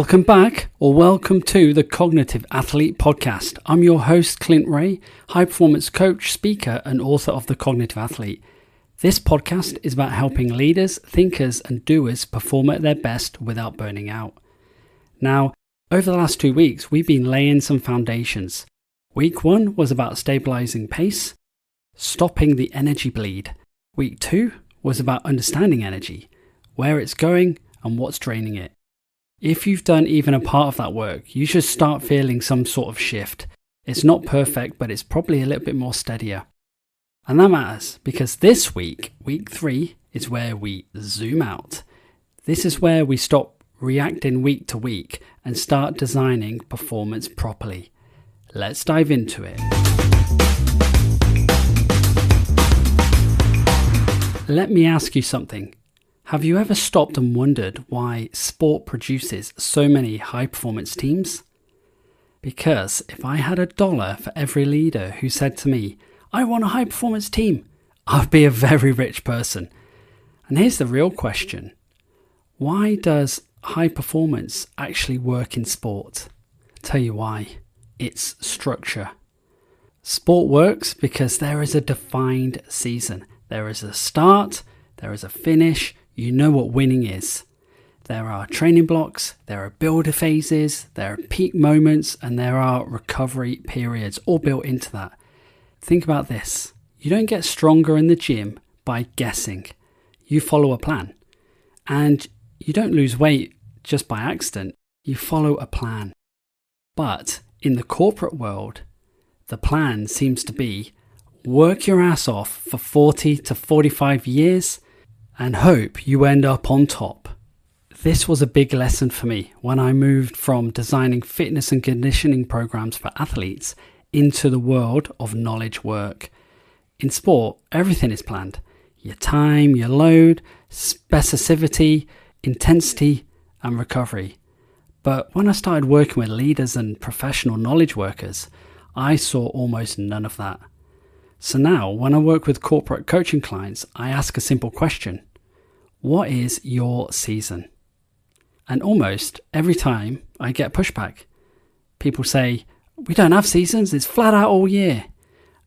Welcome back, or welcome to the Cognitive Athlete Podcast. I'm your host, Clint Rahe, high performance coach, speaker, and author of The Cognitive Athlete. This podcast is about helping leaders, thinkers, and doers perform at their best without burning out. Now, over the last 2 weeks, we've been laying some foundations. Week 1 was about stabilizing pace, stopping the energy bleed. Week 2 was about understanding energy, where it's going, and what's draining it. If you've done even a part of that work, you should start feeling some sort of shift. It's not perfect, but it's probably a little bit more steadier. And that matters because this week, week 3, is where we zoom out. This is where we stop reacting week to week and start designing performance properly. Let's dive into it. Let me ask you something. Have you ever stopped and wondered why sport produces so many high-performance teams? Because if I had $1 for every leader who said to me, I want a high-performance team, I'd be a very rich person. And here's the real question. Why does high performance actually work in sport? I'll tell you why. It's structure. Sport works because there is a defined season. There is a start, there is a finish. You know what winning is. There are training blocks, there are builder phases, there are peak moments, and there are recovery periods all built into that. Think about this. You don't get stronger in the gym by guessing. You follow a plan. And you don't lose weight just by accident. You follow a plan. But in the corporate world, the plan seems to be work your ass off for 40 to 45 years and hope you end up on top. This was a big lesson for me when I moved from designing fitness and conditioning programs for athletes into the world of knowledge work. In sport, everything is planned. Your time, your load, specificity, intensity, and recovery. But when I started working with leaders and professional knowledge workers, I saw almost none of that. So now, when I work with corporate coaching clients, I ask a simple question. What is your season? And almost every time I get pushback. People say, we don't have seasons, it's flat out all year.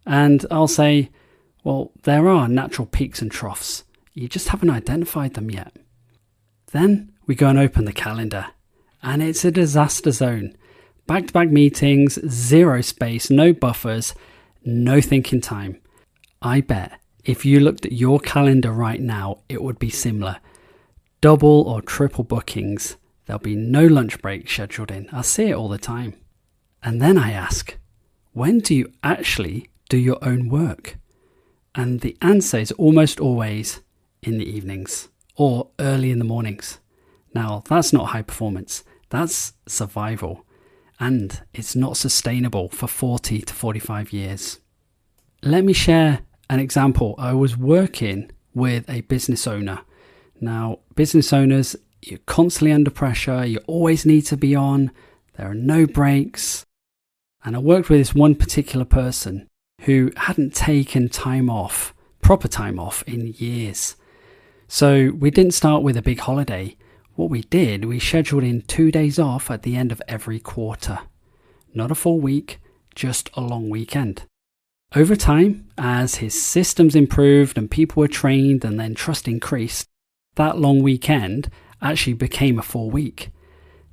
And I'll say, well, there are natural peaks and troughs. You just haven't identified them yet. Then we go and open the calendar. And it's a disaster zone. Back-to-back meetings, zero space, no buffers, no thinking time. I bet if you looked at your calendar right now, it would be similar. Double or triple bookings. There'll be no lunch break scheduled in. I see it all the time. And then I ask, when do you actually do your own work? And the answer is almost always in the evenings or early in the mornings. Now, that's not high performance. That's survival. And it's not sustainable for 40 to 45 years. Let me share an example. I was working with a business owner. Now, business owners, you're constantly under pressure. You always need to be on. There are no breaks. And I worked with this one particular person who hadn't taken time off, proper time off, in years. So we didn't start with a big holiday. What we did, we scheduled in 2 days off at the end of every quarter. Not a full week, just a long weekend. Over time, as his systems improved and people were trained and then trust increased, that long weekend actually became a full week.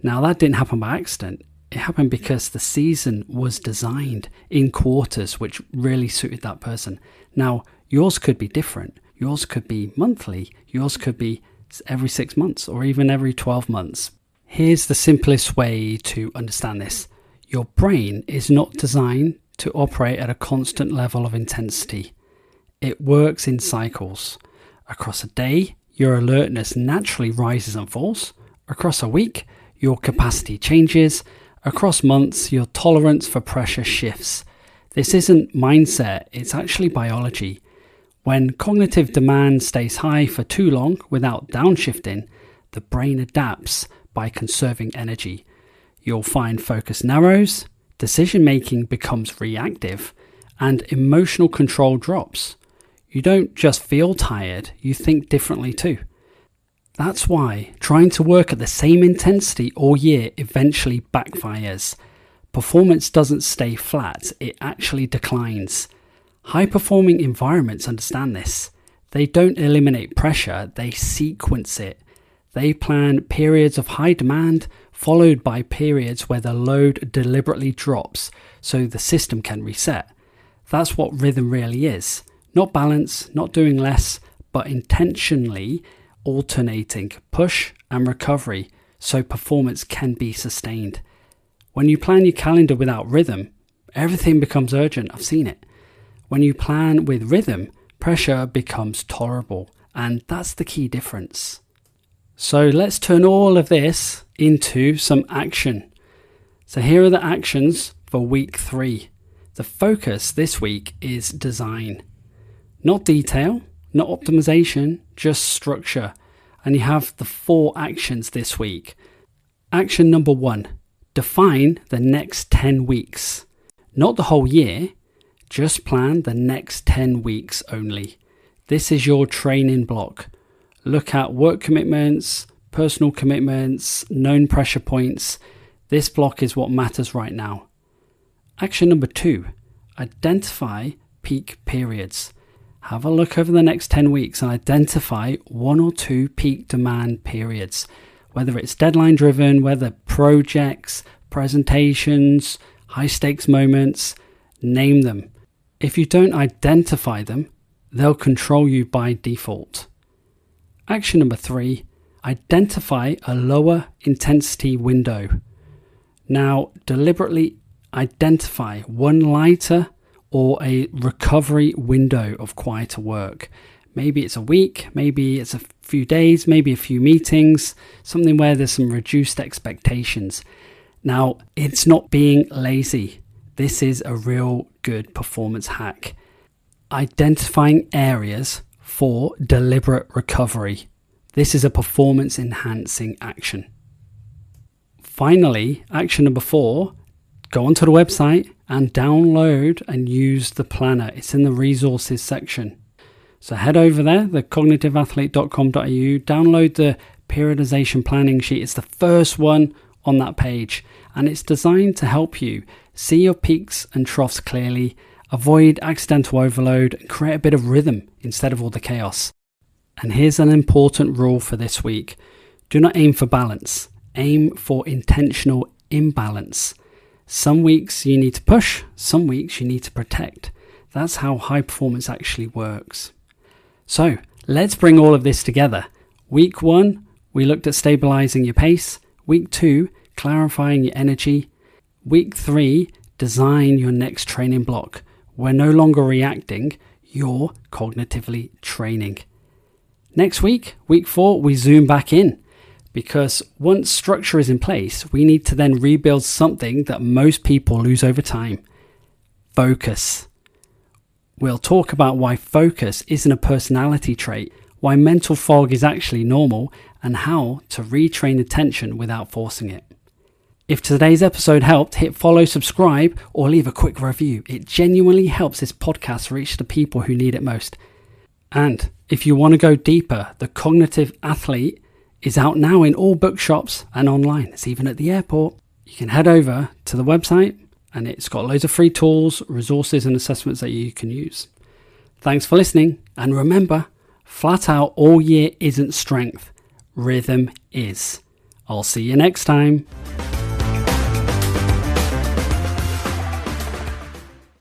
Now that didn't happen by accident. It happened because the season was designed in quarters which really suited that person. Now, yours could be different. Yours could be monthly. Yours could be every 6 months or even every 12 months. Here's the simplest way to understand this. Your brain is not designed to operate at a constant level of intensity. It works in cycles. Across a day, your alertness naturally rises and falls. Across a week, your capacity changes. Across months, your tolerance for pressure shifts. This isn't mindset, it's actually biology. When cognitive demand stays high for too long without downshifting, the brain adapts by conserving energy. You'll find focus narrows, decision-making becomes reactive, and emotional control drops. You don't just feel tired, you think differently too. That's why trying to work at the same intensity all year eventually backfires. Performance doesn't stay flat, it actually declines. High-performing environments understand this. They don't eliminate pressure, they sequence it. They plan periods of high demand, followed by periods where the load deliberately drops so the system can reset. That's what rhythm really is. Not balance, not doing less, but intentionally alternating push and recovery so performance can be sustained. When you plan your calendar without rhythm, everything becomes urgent. I've seen it. When you plan with rhythm, pressure becomes tolerable, and that's the key difference. So let's turn all of this into some action. So here are the actions for week 3. The focus this week is design. Not detail, not optimization, just structure. And you have the 4 actions this week. Action number 1, define the next 10 weeks. Not the whole year, just plan the next 10 weeks only. This is your training block. Look at work commitments, personal commitments, known pressure points. This block is what matters right now. Action number 2, identify peak periods. Have a look over the next 10 weeks and identify 1 or 2 peak demand periods. Whether it's deadline driven, whether projects, presentations, high stakes moments, name them. If you don't identify them, they'll control you by default. Action number 3, identify a lower intensity window. Now, deliberately identify one lighter or a recovery window of quieter work. Maybe it's a week, maybe it's a few days, maybe a few meetings, something where there's some reduced expectations. Now, it's not being lazy. This is a real good performance hack. Identifying areas for deliberate recovery. This is a performance enhancing action. Finally, action number 4, go onto the website and download and use the planner. It's in the resources section. So head over there, thecognitiveathlete.com.au, download the periodization planning sheet. It's the first one on that page, and it's designed to help you see your peaks and troughs clearly, avoid accidental overload, and create a bit of rhythm instead of all the chaos. And here's an important rule for this week. Do not aim for balance. Aim for intentional imbalance. Some weeks you need to push, some weeks you need to protect. That's how high performance actually works. So let's bring all of this together. Week 1, we looked at stabilizing your pace. Week 2, clarifying your energy. Week 3, design your next training block. We're no longer reacting, you're cognitively training. Next week, week 4, we zoom back in, because once structure is in place, we need to then rebuild something that most people lose over time: focus. We'll talk about why focus isn't a personality trait, why mental fog is actually normal, and how to retrain attention without forcing it. If today's episode helped, hit follow, subscribe, or leave a quick review. It genuinely helps this podcast reach the people who need it most. And if you want to go deeper, The Cognitive Athlete is out now in all bookshops and online. It's even at the airport. You can head over to the website, and it's got loads of free tools, resources, and assessments that you can use. Thanks for listening. And remember, flat out all year isn't strength. Rhythm is. I'll see you next time.